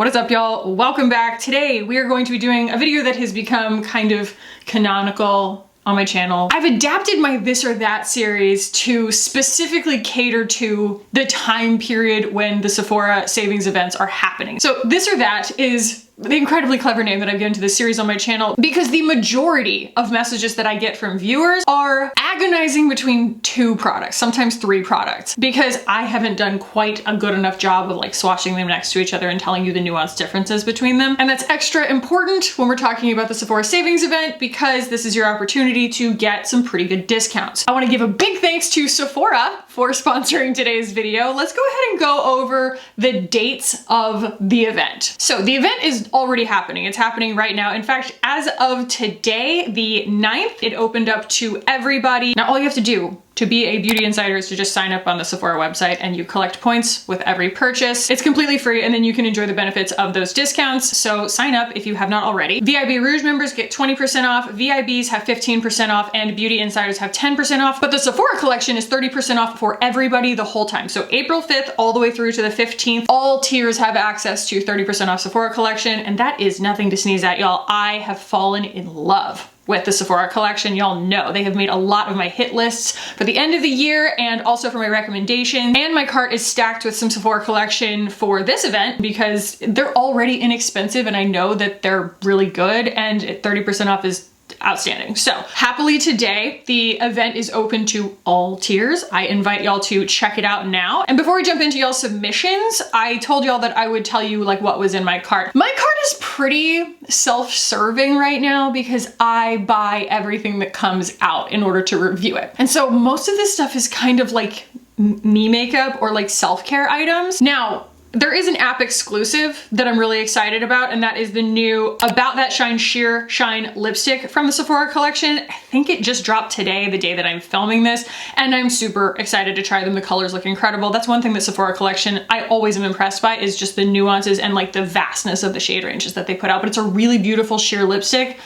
What is up, y'all? Welcome back. Today we are going to be doing a video that has become kind of canonical on my channel. I've adapted my This or That series to specifically cater to the time period when the Sephora savings events are happening. So This or That is the incredibly clever name that I've given to this series on my channel because the majority of messages that I get from viewers are agonizing between two products, sometimes three products, because I haven't done quite a good enough job of like swatching them next to each other and telling you the nuanced differences between them. And that's extra important when we're talking about the Sephora savings event because this is your opportunity to get some pretty good discounts. I want to give a big thanks to Sephora for sponsoring today's video. Let's go ahead and go over the dates of the event. So the event is already happening. It's happening right now. In fact, as of today, the 9th, it opened up to everybody. Now all you have to do to be a beauty insider is to just sign up on the Sephora website and you collect points with every purchase. It's completely free and then you can enjoy the benefits of those discounts. So sign up if you have not already. VIB Rouge members get 20% off, VIBs have 15% off, and beauty insiders have 10% off. But the Sephora collection is 30% off for everybody the whole time. So April 5th all the way through to the 15th, all tiers have access to 30% off Sephora collection, and that is nothing to sneeze at, y'all. I have fallen in love with the Sephora collection. Y'all know they have made a lot of my hit lists for the end of the year and also for my recommendations. And my cart is stacked with some Sephora collection for this event because they're already inexpensive and I know that they're really good, and 30% off is outstanding. So happily today, the event is open to all tiers. I invite y'all to check it out now. And before we jump into y'all submissions, I told y'all that I would tell you like what was in my cart. My cart is pretty self-serving right now because I buy everything that comes out in order to review it. And so most of this stuff is kind of like me makeup or like self-care items. Now, there is an app exclusive that I'm really excited about, and that is the new About That Shine Sheer Shine lipstick from the Sephora collection. I think it just dropped today, the day that I'm filming this, and I'm super excited to try them. The colors look incredible. That's one thing that Sephora collection I always am impressed by, is just the nuances and like the vastness of the shade ranges that they put out, but it's a really beautiful sheer lipstick.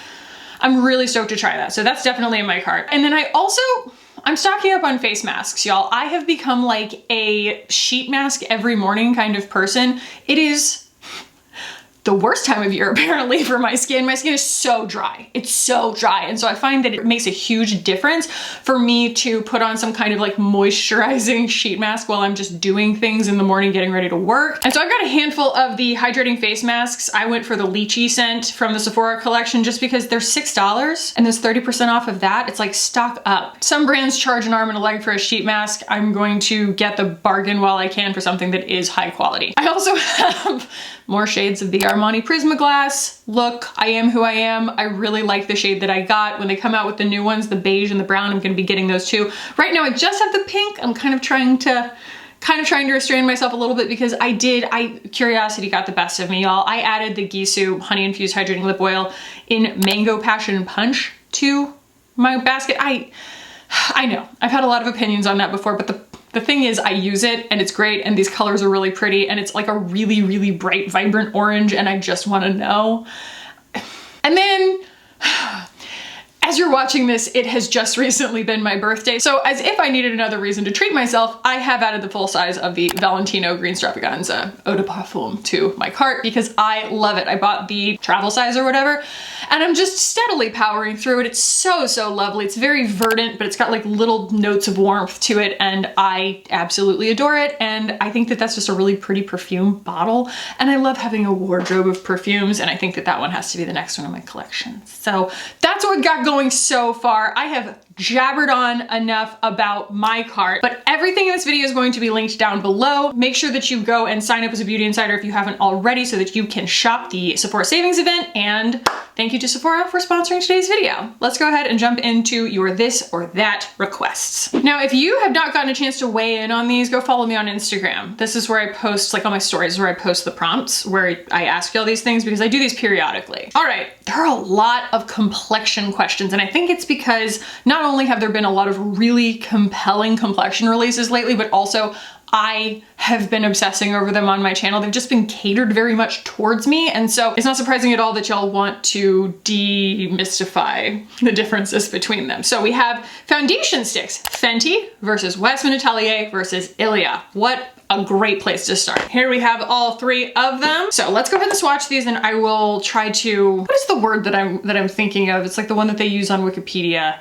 I'm really stoked to try that. So that's definitely in my cart. And then I'm stocking up on face masks, y'all. I have become like a sheet mask every morning kind of person. It is the worst time of year apparently for my skin. My skin is so dry. It's so dry. And so I find that it makes a huge difference for me to put on some kind of like moisturizing sheet mask while I'm just doing things in the morning, getting ready to work. And so I've got a handful of the hydrating face masks. I went for the lychee scent from the Sephora collection just because they're $6 and there's 30% off of that. It's like stock up. Some brands charge an arm and a leg for a sheet mask. I'm going to get the bargain while I can for something that is high quality. I also have more shades of the Armani Prismaglass. Look, I am who I am. I really like the shade that I got. When they come out with the new ones, the beige and the brown, I'm gonna be getting those too. Right now I just have the pink. I'm kind of trying to restrain myself a little bit because curiosity got the best of me, y'all. I added the Gisou Honey Infused Hydrating Lip Oil in Mango Passion Punch to my basket. I know, I've had a lot of opinions on that before, but the thing is I use it and it's great and these colors are really pretty and it's like a really, really bright, vibrant orange and I just wanna know. And then, as you're watching this, it has just recently been my birthday. So as if I needed another reason to treat myself, I have added the full size of the Valentino Green Stravaganza Eau de Parfum to my cart because I love it. I bought the travel size or whatever, and I'm just steadily powering through it. It's so, so lovely. It's very verdant, but it's got like little notes of warmth to it, and I absolutely adore it. And I think that that's just a really pretty perfume bottle. And I love having a wardrobe of perfumes, and I think that that one has to be the next one in my collection. So that's what we got going so far. I have jabbered on enough about my cart, but everything in this video is going to be linked down below. Make sure that you go and sign up as a beauty insider if you haven't already so that you can shop the Sephora savings event. And thank you to Sephora for sponsoring today's video. Let's go ahead and jump into your This or That requests. Now, if you have not gotten a chance to weigh in on these, go follow me on Instagram. This is where I post, like on my stories, where I post the prompts where I ask you all these things because I do these periodically. All right, there are a lot of complexion questions, and I think it's because not only have there been a lot of really compelling complexion releases lately, but also I have been obsessing over them on my channel. They've just been catered very much towards me. And so it's not surprising at all that y'all want to demystify the differences between them. So we have foundation sticks, Fenty versus Westman Atelier versus Ilia. What a great place to start. Here we have all three of them. So let's go ahead and swatch these, and I will try to, what is the word that I'm thinking of? It's like the one that they use on Wikipedia.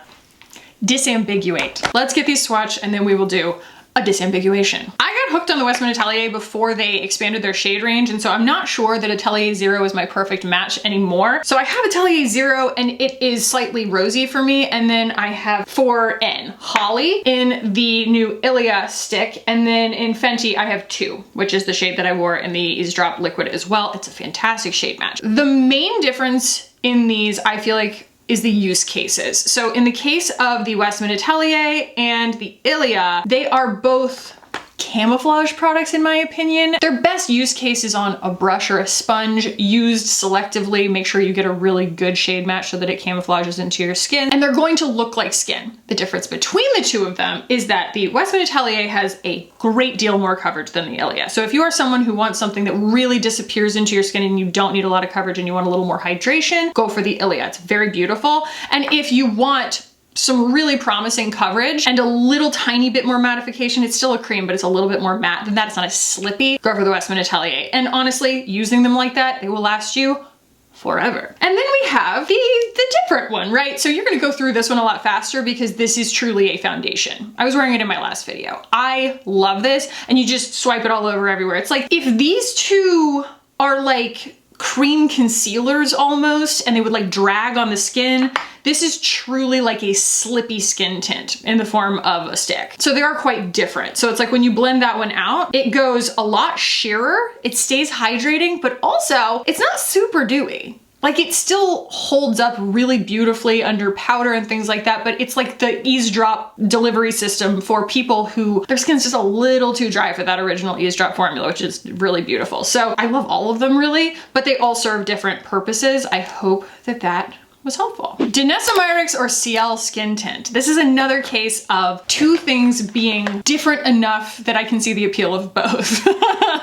Disambiguate. Let's get these swatched, and then we will do a disambiguation. I got hooked on the Westman Atelier before they expanded their shade range, and so I'm not sure that Atelier Zero is my perfect match anymore. So I have Atelier Zero, and it is slightly rosy for me, and then I have 4N Holly in the new Ilia stick, and then in Fenty I have 2, which is the shade that I wore in the Eavesdrop liquid as well. It's a fantastic shade match. The main difference in these, I feel like, is the use cases. So in the case of the Westman Atelier and the Ilia, they are both camouflage products in my opinion. Their best use case is on a brush or a sponge, used selectively. Make sure you get a really good shade match so that it camouflages into your skin, and they're going to look like skin. The difference between the two of them is that the Westman Atelier has a great deal more coverage than the Ilia. So if you are someone who wants something that really disappears into your skin and you don't need a lot of coverage and you want a little more hydration, go for the Ilia. It's very beautiful. And if you want some really promising coverage and a little tiny bit more mattification, it's still a cream, but it's a little bit more matte than that. It's not as slippy. Go for the Westman Atelier. And honestly, using them like that, they will last you forever. And then we have the different one, right? So you're gonna go through this one a lot faster because this is truly a foundation. I was wearing it in my last video. I love this, and you just swipe it all over everywhere. It's like if these two are like cream concealers almost, and they would like drag on the skin, this is truly like a slippy skin tint in the form of a stick. So they are quite different. So it's like when you blend that one out, it goes a lot sheerer, it stays hydrating, but also it's not super dewy. Like it still holds up really beautifully under powder and things like that, but it's like the Eavesdrop delivery system for people who their skin's just a little too dry for that original Eavesdrop formula, which is really beautiful. So I love all of them really, but they all serve different purposes. I hope that that was helpful. Danessa Myricks or Ciele skin tint. This is another case of two things being different enough that I can see the appeal of both.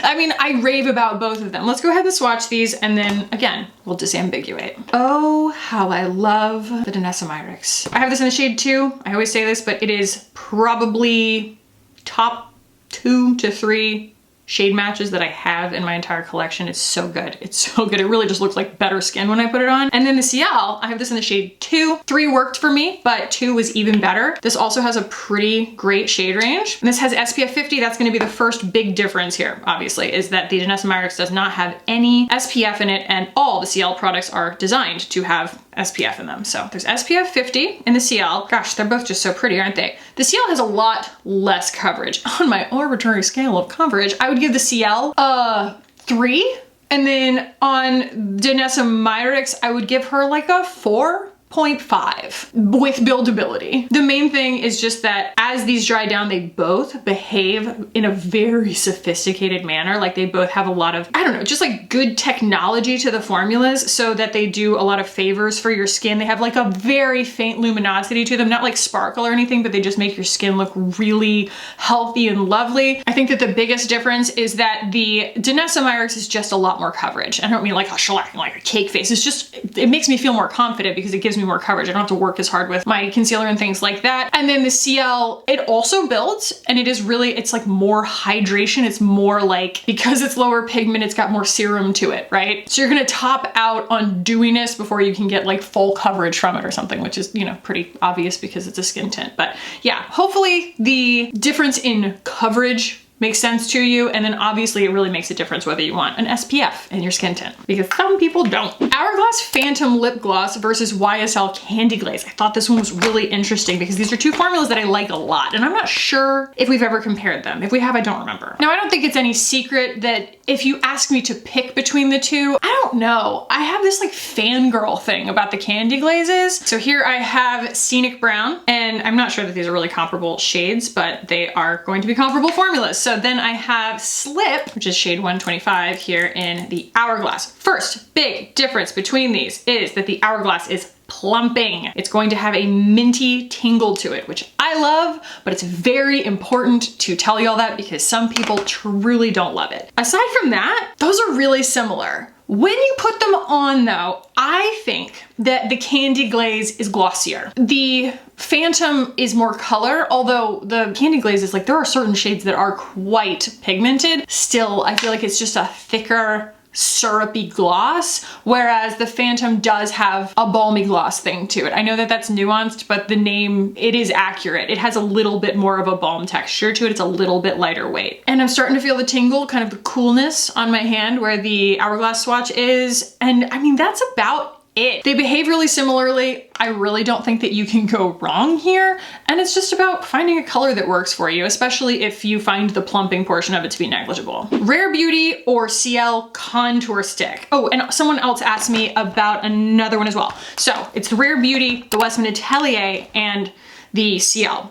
I mean, I rave about both of them. Let's go ahead and swatch these, and then again, we'll disambiguate. Oh, how I love the Danessa Myricks. I have this in the shade 2. I always say this, but it is probably top 2 to 3 shade matches that I have in my entire collection. It's so good. It's so good. It really just looks like better skin when I put it on. And then the Ciele, I have this in the shade 2. 3 worked for me, but 2 was even better. This also has a pretty great shade range. And this has SPF 50. That's gonna be the first big difference here, obviously, is that the Danessa Myricks does not have any SPF in it, and all the Ciele products are designed to have SPF in them. So there's SPF 50 in the Ciele. Gosh, they're both just so pretty, aren't they? The Ciele has a lot less coverage. On my arbitrary scale of coverage, I would give the Ciele a 3. And then on Danessa Myricks, I would give her like a 4.5 with buildability. The main thing is just that as these dry down, they both behave in a very sophisticated manner. Like they both have a lot of, I don't know, just like good technology to the formulas so that they do a lot of favors for your skin. They have like a very faint luminosity to them, not like sparkle or anything, but they just make your skin look really healthy and lovely. I think that the biggest difference is that the Danessa Myricks is just a lot more coverage. I don't mean like a shellac, like a cake face. It's just, it makes me feel more confident because it gives me more coverage. I don't have to work as hard with my concealer and things like that. And then the Ciele, it also builds, and it is really, it's like more hydration. It's more like, because it's lower pigment, it's got more serum to it, right? So you're gonna top out on dewiness before you can get like full coverage from it or something, which is, you know, pretty obvious because it's a skin tint. But yeah, hopefully the difference in coverage makes sense to you, and then obviously it really makes a difference whether you want an SPF in your skin tint, because some people don't. Hourglass Phantom Lip Gloss versus YSL Candy Glaze. I thought this one was really interesting because these are two formulas that I like a lot, and I'm not sure if we've ever compared them. If we have, I don't remember. Now, I don't think it's any secret that if you ask me to pick between the two, I don't know. I have this like fangirl thing about the Candy Glazes. So here I have Scenic Brown, and I'm not sure that these are really comparable shades, but they are going to be comparable formulas. So then I have Slip, which is shade 125 here in the Hourglass. First big difference between these is that the Hourglass is plumping. It's going to have a minty tingle to it, which I love, but it's very important to tell you all that because some people truly don't love it. Aside from that, those are really similar. When you put them on though, I think that the Candy Glaze is glossier. The Phantom is more color, although the Candy Glaze is like, there are certain shades that are quite pigmented. Still, I feel like it's just a thicker, syrupy gloss, whereas the Phantom does have a balmy gloss thing to it. I know that that's nuanced, but the name, it is accurate. It has a little bit more of a balm texture to it. It's a little bit lighter weight. And I'm starting to feel the tingle, kind of the coolness on my hand where the Hourglass swatch is. And I mean, that's about it. They behave really similarly. I really don't think that you can go wrong here. And it's just about finding a color that works for you, especially if you find the plumping portion of it to be negligible. Rare Beauty or Ciele Contour Stick. Oh, and someone else asked me about another one as well. So it's the Rare Beauty, the Westman Atelier, and the Ciele.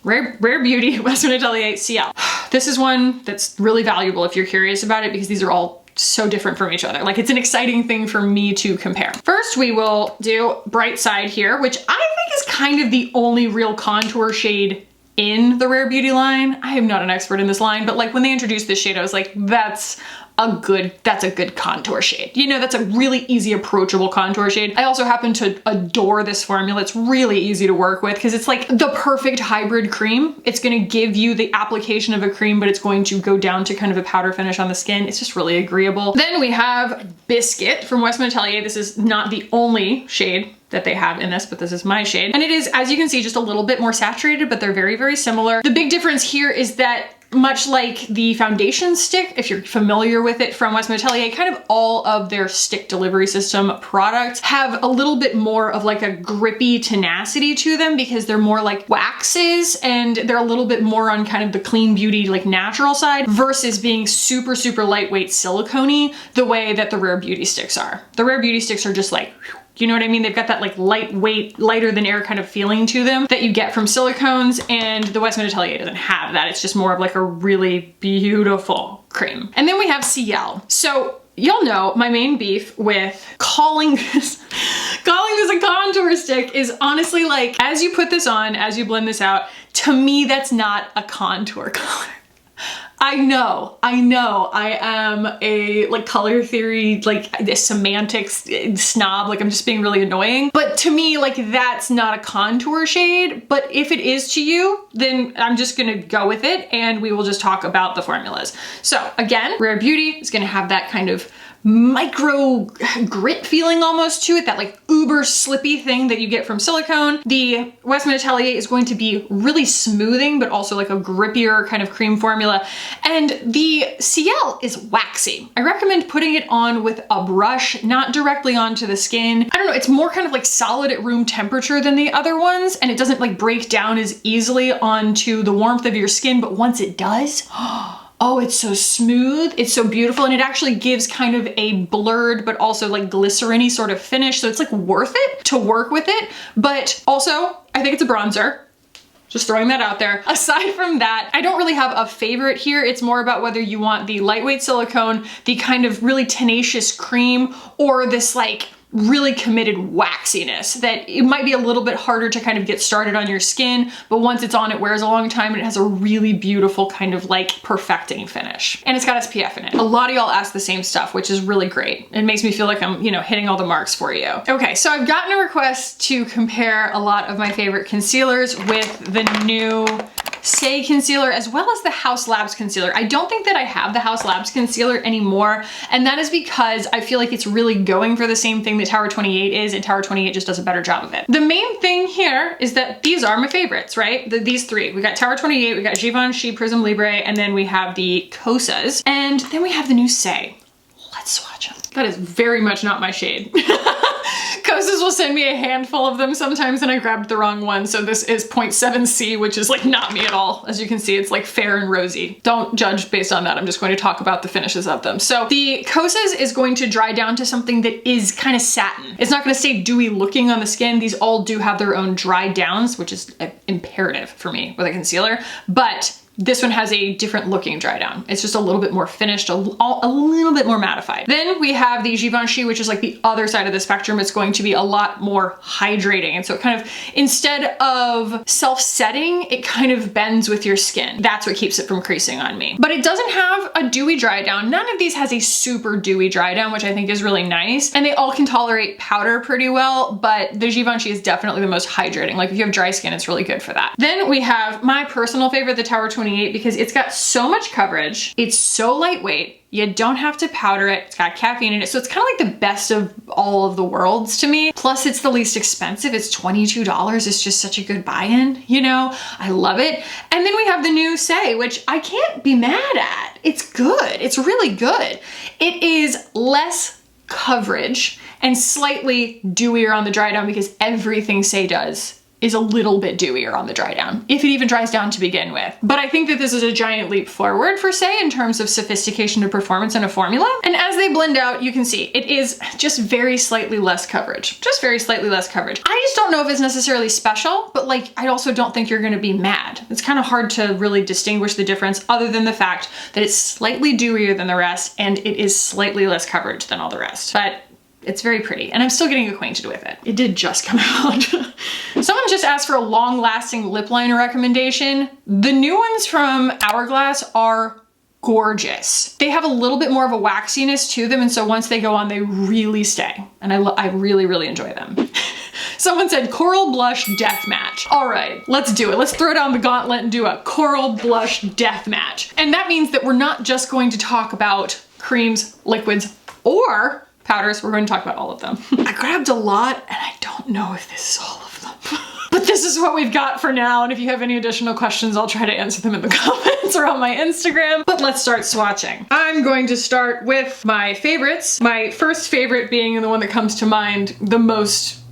Rare Beauty, Westman Atelier, Ciele. This is one that's really valuable if you're curious about it, because these are all so different from each other. Like, it's an exciting thing for me to compare. First, we will do Bright Side here, which I think is kind of the only real contour shade in the Rare Beauty line. I am not an expert in this line, but like when they introduced this shade, I was like, that's a good contour shade. You know, that's a really easy, approachable contour shade. I also happen to adore this formula. It's really easy to work with because it's like the perfect hybrid cream. It's gonna give you the application of a cream, but it's going to go down to kind of a powder finish on the skin. It's just really agreeable. Then we have Biscuit from Westman Atelier. This is not the only shade that they have in this, but this is my shade. And it is, as you can see, just a little bit more saturated, but they're very, very similar. The big difference here is that much like the foundation stick, if you're familiar with it from Westman Atelier, kind of all of their stick delivery system products have a little bit more of like a grippy tenacity to them because they're more like waxes and they're a little bit more on kind of the clean beauty, like natural side versus being super, super lightweight silicone-y the way that the Rare Beauty sticks are. The Rare Beauty sticks are just like, you know what I mean? They've got that like lightweight, lighter than air kind of feeling to them that you get from silicones, and the Westman Atelier doesn't have that. It's just more of like a really beautiful cream. And then we have Ciele. So y'all know my main beef with calling this a contour stick is honestly like, as you put this on, as you blend this out, to me that's not a contour color. I know, I am a like color theory, like a semantics snob, like I'm just being really annoying. But to me, like that's not a contour shade, but if it is to you, then I'm just gonna go with it and we will just talk about the formulas. So again, Rare Beauty is gonna have that kind of micro grit feeling almost to it, that like uber slippy thing that you get from silicone. The Westman Atelier is going to be really smoothing, but also like a grippier kind of cream formula. And the Ciele is waxy. I recommend putting it on with a brush, not directly onto the skin. I don't know, it's more kind of like solid at room temperature than the other ones, and it doesn't like break down as easily onto the warmth of your skin, but once it does, oh, it's so smooth, it's so beautiful, and it actually gives kind of a blurred but also like glycerin-y sort of finish, so it's like worth it to work with it. But also, I think it's a bronzer. Just throwing that out there. Aside from that, I don't really have a favorite here. It's more about whether you want the lightweight silicone, the kind of really tenacious cream, or this like really committed waxiness that it might be a little bit harder to kind of get started on your skin, but once it's on, it wears a long time and it has a really beautiful kind of like perfecting finish. And it's got SPF in it. A lot of y'all ask the same stuff, which is really great. It makes me feel like I'm, you know, hitting all the marks for you. Okay, so I've gotten a request to compare a lot of my favorite concealers with the new Saie concealer as well as the Haus Labs concealer. I don't think that I have the Haus Labs concealer anymore, and that is because I feel like it's really going for the same thing that Tower 28 is, and Tower 28 just does a better job of it. The main thing here is that these are my favorites, right? These three. We got Tower 28, we got Givenchy Prism Libre, and then we have the Kosas, and then we have the new Saie. Let's swatch them. That is very much not my shade. Kosas will send me a handful of them sometimes and I grabbed the wrong one. So this is 0.7C, which is like not me at all. As you can see, it's like fair and rosy. Don't judge based on that. I'm just going to talk about the finishes of them. So the Kosas is going to dry down to something that is kind of satin. It's not going to stay dewy looking on the skin. These all do have their own dry downs, which is imperative for me with a concealer, but This one has a different looking dry down. It's just a little bit more finished, a little bit more mattified. Then we have the Givenchy, which is like the other side of the spectrum. It's going to be a lot more hydrating. And so it kind of, instead of self-setting, it kind of bends with your skin. That's what keeps it from creasing on me. But it doesn't have a dewy dry down. None of these has a super dewy dry down, which I think is really nice. And they all can tolerate powder pretty well, but the Givenchy is definitely the most hydrating. Like if you have dry skin, it's really good for that. Then we have my personal favorite, the Tower 28, because it's got so much coverage. It's so lightweight. You don't have to powder it. It's got caffeine in it. So it's kind of like the best of all of the worlds to me. Plus it's the least expensive. It's $22. It's just such a good buy-in, you know? I love it. And then we have the new Saie, which I can't be mad at. It's good. It's really good. It is less coverage and slightly dewier on the dry down because everything Saie does is a little bit dewier on the dry down, if it even dries down to begin with. But I think that this is a giant leap forward for Saie in terms of sophistication of performance in a formula. And as they blend out, you can see it is just very slightly less coverage, just very slightly less coverage. I just don't know if it's necessarily special, but like, I also don't think you're gonna be mad. It's kind of hard to really distinguish the difference other than the fact that it's slightly dewier than the rest and it is slightly less coverage than all the rest. But it's very pretty, and I'm still getting acquainted with it. It did just come out. Someone just asked for a long-lasting lip liner recommendation. The new ones from Hourglass are gorgeous. They have a little bit more of a waxiness to them, and so once they go on, they really stay. And I really, really enjoy them. Someone said coral blush death match. All right, let's do it. Let's throw down the gauntlet and do a coral blush death match. And that means that we're not just going to talk about creams, liquids, or powders. We're going to talk about all of them. I grabbed a lot and I don't know if this is all of them. But this is what we've got for now. And if you have any additional questions, I'll try to answer them in the comments or on my Instagram. But let's start swatching. I'm going to start with my favorites. My first favorite being the one that comes to mind the most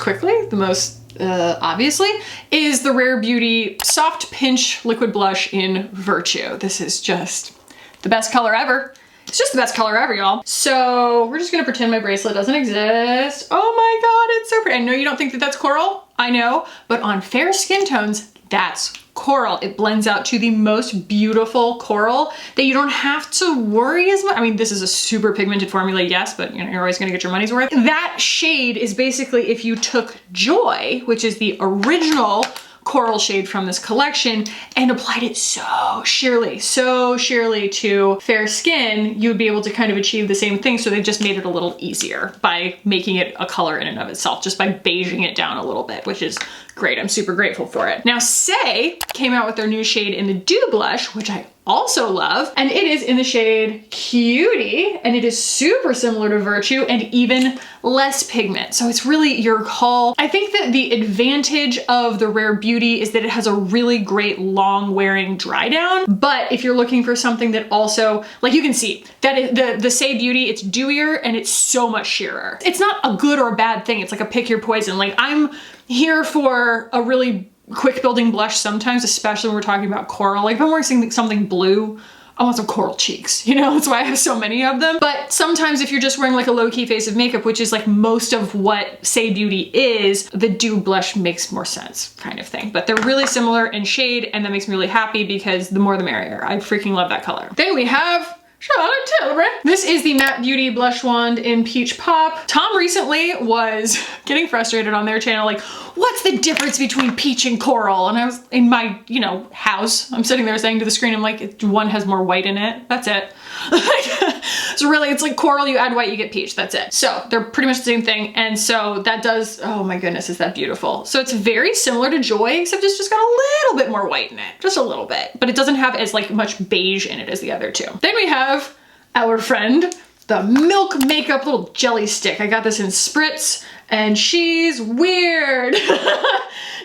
quickly, the most obviously, is the Rare Beauty Soft Pinch Liquid Blush in Virtue. This is just the best color ever. It's just the best color ever, y'all. So we're just gonna pretend my bracelet doesn't exist. Oh my God, it's so pretty. I know you don't think that that's coral, I know, but on fair skin tones, that's coral. It blends out to the most beautiful coral that you don't have to worry as much. I mean, this is a super pigmented formula, yes, but you know, you're always gonna get your money's worth. That shade is basically if you took Joy, which is the original coral shade from this collection, and applied it so sheerly to fair skin, you would be able to kind of achieve the same thing. So they've just made it a little easier by making it a color in and of itself, just by beiging it down a little bit, which is great. I'm super grateful for it. Now, Saie came out with their new shade in the Dew Blush, which I also love, and it is in the shade Cutie, and it is super similar to Virtue and even less pigment. So it's really your call. I think that the advantage of the Rare Beauty is that it has a really great long wearing dry down, but if you're looking for something that also, like you can see, that the Saie Beauty, it's dewier and it's so much sheerer. It's not a good or a bad thing. It's like a pick your poison. Like I'm here for a really quick building blush sometimes, especially when we're talking about coral. Like if I'm wearing something blue, I want some coral cheeks, you know? That's why I have so many of them. But sometimes if you're just wearing like a low-key face of makeup, which is like most of what Saie Beauty is, the Dew Blush makes more sense kind of thing. But they're really similar in shade, and that makes me really happy because the more the merrier. I freaking love that color. Then we have Charlotte Tilbury. This is the Matte Beauty Blush Wand in Peach Pop. Tom recently was getting frustrated on their channel, like, what's the difference between peach and coral? And I was in my, you know, house. I'm sitting there saying to the screen, I'm like, one has more white in it. That's it. So really, it's like coral, you add white, you get peach. That's it. So they're pretty much the same thing. And so that does, oh my goodness, is that beautiful. So it's very similar to Joy, except it's just got a little bit more white in it. Just a little bit. But it doesn't have as like much beige in it as the other two. Then we have our friend, the Milk Makeup little jelly stick. I got this in Spritz, and she's weird.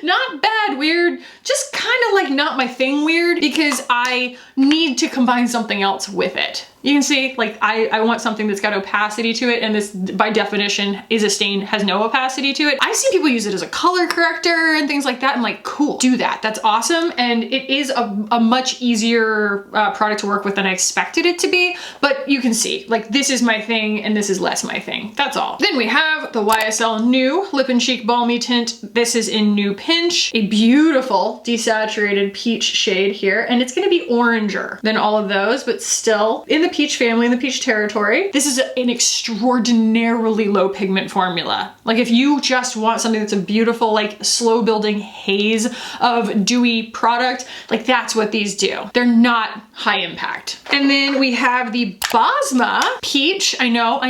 Not bad weird, just kind of like not my thing weird, because I need to combine something else with it. You can see, like, I want something that's got opacity to it, and this, by definition, is a stain, has no opacity to it. I've seen people use it as a color corrector and things like that. I'm like, cool, do that. That's awesome. And it is a much easier product to work with than I expected it to be. But you can see, like, this is my thing and this is less my thing. That's all. Then we have the YSL New Lip and Cheek Balmy Tint. This is in New Pinch, a beautiful desaturated peach shade here. And it's gonna be oranger than all of those, but still in the peach family, in the peach territory. This is an extraordinarily low pigment formula. Like, if you just want something that's a beautiful, like, slow building haze of dewy product, like, that's what these do. They're not high impact. And then we have the Bosma Peach. I know.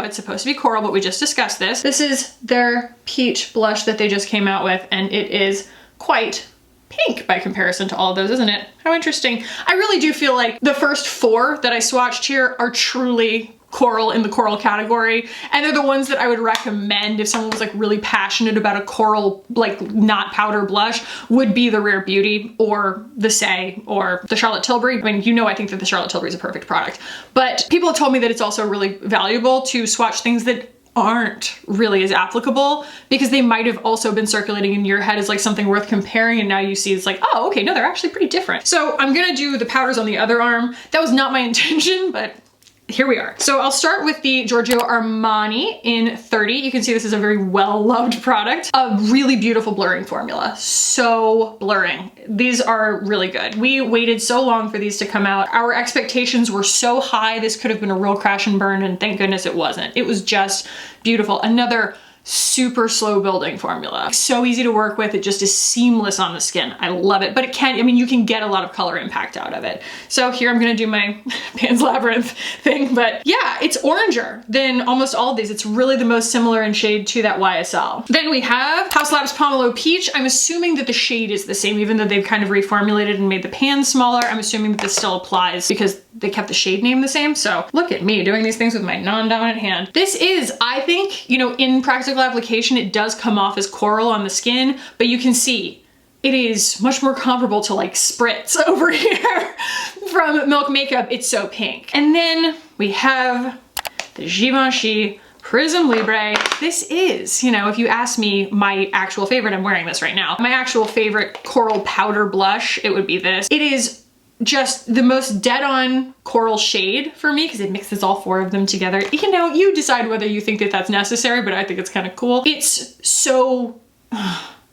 It's supposed to be coral, but we just discussed this. This is their peach blush that they just came out with, and it is quite pink by comparison to all of those, isn't it? How interesting. I really do feel like the first 4 that I swatched here are truly coral in the coral category, and they're the ones that I would recommend if someone was like really passionate about a coral, like, not powder blush, would be the Rare Beauty or the Saie or the Charlotte Tilbury. I mean, you know, I think that the Charlotte Tilbury is a perfect product, but people have told me that it's also really valuable to swatch things that aren't really as applicable, because they might have also been circulating in your head as like something worth comparing, and now you see it's like, oh, okay, no, they're actually pretty different. So I'm gonna do the powders on the other arm. That was not my intention, but here we are. So I'll start with the Giorgio Armani in 30. You can see this is a very well-loved product. A really beautiful blurring formula. So blurring. These are really good. We waited so long for these to come out. Our expectations were so high. This could have been a real crash and burn, and thank goodness it wasn't. It was just beautiful. Another super slow building formula. So easy to work with. It just is seamless on the skin. I love it, but it can, I mean, you can get a lot of color impact out of it. So here I'm gonna do my Pan's Labyrinth thing, but yeah, it's oranger than almost all of these. It's really the most similar in shade to that YSL. Then we have Haus Labs Pomelo Peach. I'm assuming that the shade is the same, even though they've kind of reformulated and made the pan smaller. I'm assuming that this still applies because they kept the shade name the same. So look at me doing these things with my non-dominant hand. This is, I think, you know, in practical application, it does come off as coral on the skin, but you can see it is much more comparable to like Spritz over here from Milk Makeup. It's so pink. And then we have the Givenchy Prism Libre. This is, you know, if you ask me my actual favorite, I'm wearing this right now. My actual favorite coral powder blush, it would be this. It is just the most dead-on coral shade for me because it mixes all 4 of them together. You know, you decide whether you think that that's necessary, but I think it's kind of cool. It's so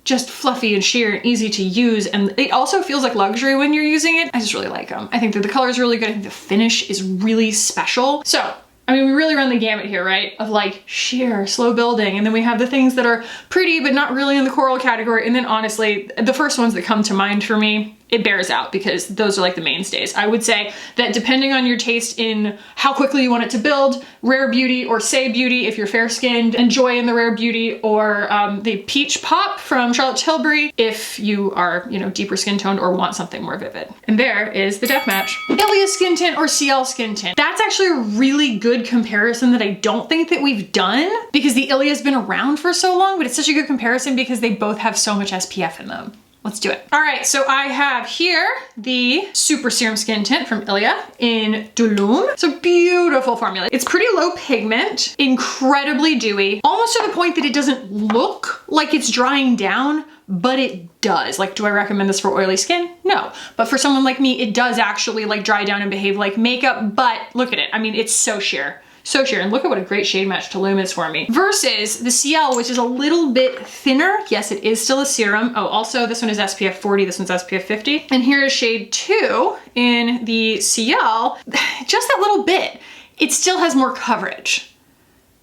just fluffy and sheer and easy to use, and it also feels like luxury when you're using it. I just really like them. I think that the color is really good. I think the finish is really special. So I mean, we really run the gamut here, right? Of like sheer, slow building, and then we have the things that are pretty but not really in the coral category, and then honestly, the first ones that come to mind for me, it bears out because those are like the mainstays. I would say that depending on your taste in how quickly you want it to build, Rare Beauty or Saie Beauty if you're fair-skinned, enjoy in the Rare Beauty, or the Peach Pop from Charlotte Tilbury if you are, you know, deeper skin toned or want something more vivid. And there is the death match. Ilia Skin Tint or Ciele Skin Tint. That's actually a really good comparison that I don't think that we've done because the Ilia's been around for so long, but it's such a good comparison because they both have so much SPF in them. Let's do it. All right, so I have here the Super Serum Skin Tint from Ilia in Dulum. It's a beautiful formula. It's pretty low pigment, incredibly dewy, almost to the point that it doesn't look like it's drying down, but it does. Like, do I recommend this for oily skin? No. But for someone like me, it does actually like dry down and behave like makeup, but look at it. I mean, it's so sheer. So sheer, and look at what a great shade match Tulum is for me. Versus the Ciele, which is a little bit thinner. Yes, it is still a serum. Oh, also this one is SPF 40, this one's SPF 50. And here is shade 2 in the Ciele, just that little bit. It still has more coverage.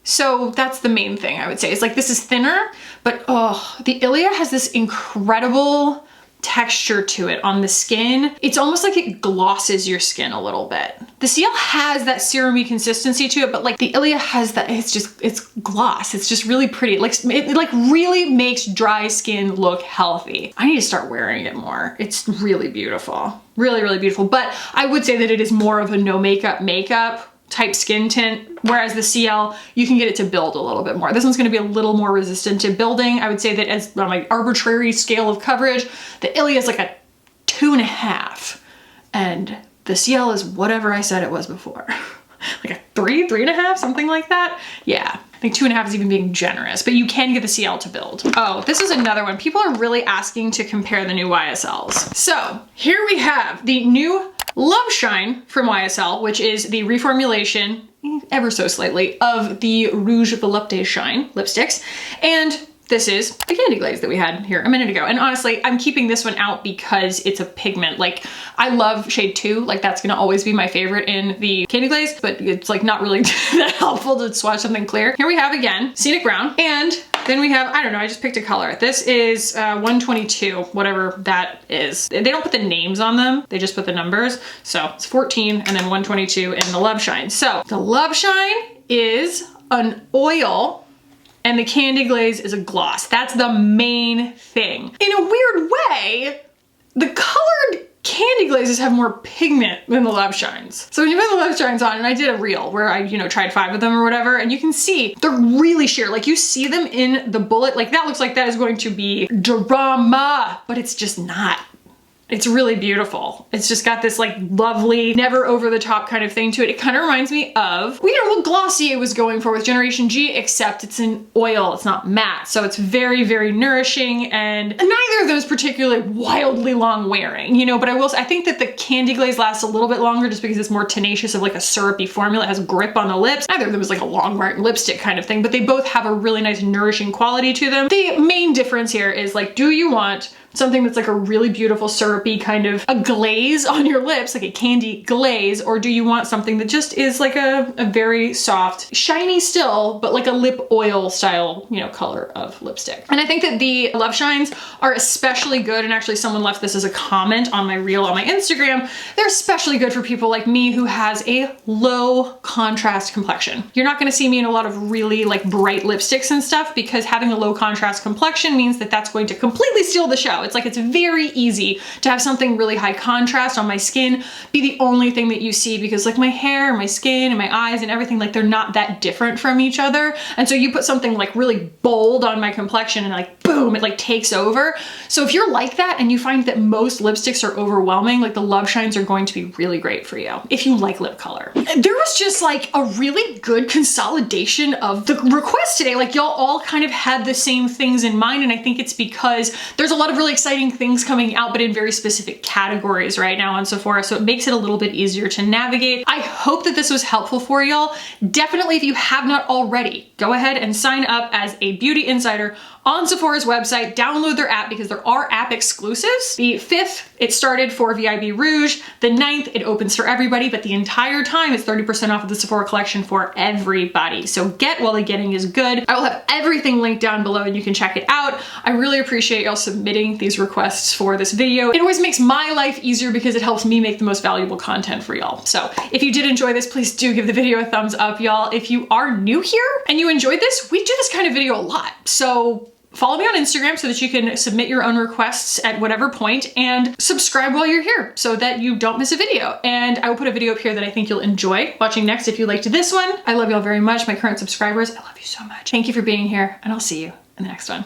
So that's the main thing I would say. It's like this is thinner, but oh, the Ilia has this incredible texture to it on the skin. It's almost like it glosses your skin a little bit. The Ciele has that serum-y consistency to it, but like the Ilia has that, it's gloss. It's just really pretty. It like really makes dry skin look healthy. I need to start wearing it more. It's really beautiful. Really, really beautiful. But I would say that it is more of a no makeup type skin tint, whereas the Ciele, you can get it to build a little bit more. This one's gonna be a little more resistant to building. I would say that as on my arbitrary scale of coverage, the Ilia is like a 2.5, and The Ciele is whatever I said it was before. Like a 3, 3.5, something like that. Yeah. I think 2.5 is even being generous, but you can get the Ciele to build. Oh, this is another one. People are really asking to compare the new YSLs. So here we have the new Loveshine from YSL, which is the reformulation, ever so slightly, of the Rouge Volupté Shine lipsticks. And this is the Candy Glaze that we had here a minute ago. And honestly, I'm keeping this one out because it's a pigment. Like, I love shade 2. Like, that's gonna always be my favorite in the Candy Glaze, but it's like not really that helpful to swatch something clear. Here we have, again, Scenic Brown. And then we have, I don't know, I just picked a color. This is 122, whatever that is. They don't put the names on them. They just put the numbers. So it's 14 and then 122 in the Loveshine. So the Loveshine is an oil and the Candy Glaze is a gloss. That's the main thing. In a weird way, the colored Candy Glazes have more pigment than the Loveshines. So when you put the Loveshines on, and I did a reel where I, tried 5 of them or whatever, and you can see they're really sheer. Like, you see them in the bullet, like that looks like that is going to be drama, but it's just not. It's really beautiful. It's just got this like lovely, never over the top kind of thing to it. It kind of reminds me of, what Glossier was going for with Generation G, except it's an oil, it's not matte. So it's very, very nourishing, and neither of them is particularly wildly long wearing, but I think that the Candy Glaze lasts a little bit longer just because it's more tenacious of like a syrupy formula. It has grip on the lips. Neither of them is like a long wearing lipstick kind of thing, but they both have a really nice nourishing quality to them. The main difference here is like, do you want something that's like a really beautiful syrupy kind of a glaze on your lips, like a candy glaze, or do you want something that just is like a very soft, shiny still, but like a lip oil style, color of lipstick. And I think that the Loveshines are especially good, and actually someone left this as a comment on my reel on my Instagram. They're especially good for people like me who has a low contrast complexion. You're not gonna see me in a lot of really like bright lipsticks and stuff, because having a low contrast complexion means that that's going to completely steal the show. It's like, it's very easy to have something really high contrast on my skin be the only thing that you see, because like my hair, my skin, and my eyes and everything, like they're not that different from each other. And so you put something like really bold on my complexion and like, boom, it like takes over. So if you're like that and you find that most lipsticks are overwhelming, like the Loveshines are going to be really great for you if you like lip color. There was just like a really good consolidation of the requests today. Like, y'all all kind of had the same things in mind, and I think it's because there's a lot of really exciting things coming out, but in very specific categories right now on Sephora, so it makes it a little bit easier to navigate. I hope that this was helpful for y'all. Definitely, if you have not already, go ahead and sign up as a beauty insider on Sephora's website. Download their app because there are app exclusives. The 5th, it started for VIB Rouge. The 9th, it opens for everybody, but the entire time it's 30% off of the Sephora collection for everybody. So get while the getting is good. I will have everything linked down below and you can check it out. I really appreciate y'all submitting these requests for this video. It always makes my life easier because it helps me make the most valuable content for y'all. So if you did enjoy this, please do give the video a thumbs up, y'all. If you are new here and you enjoyed this, we do this kind of video a lot. So follow me on Instagram so that you can submit your own requests at whatever point, and subscribe while you're here so that you don't miss a video. And I will put a video up here that I think you'll enjoy watching next if you liked this one. I love y'all very much, my current subscribers. I love you so much. Thank you for being here, and I'll see you in the next one.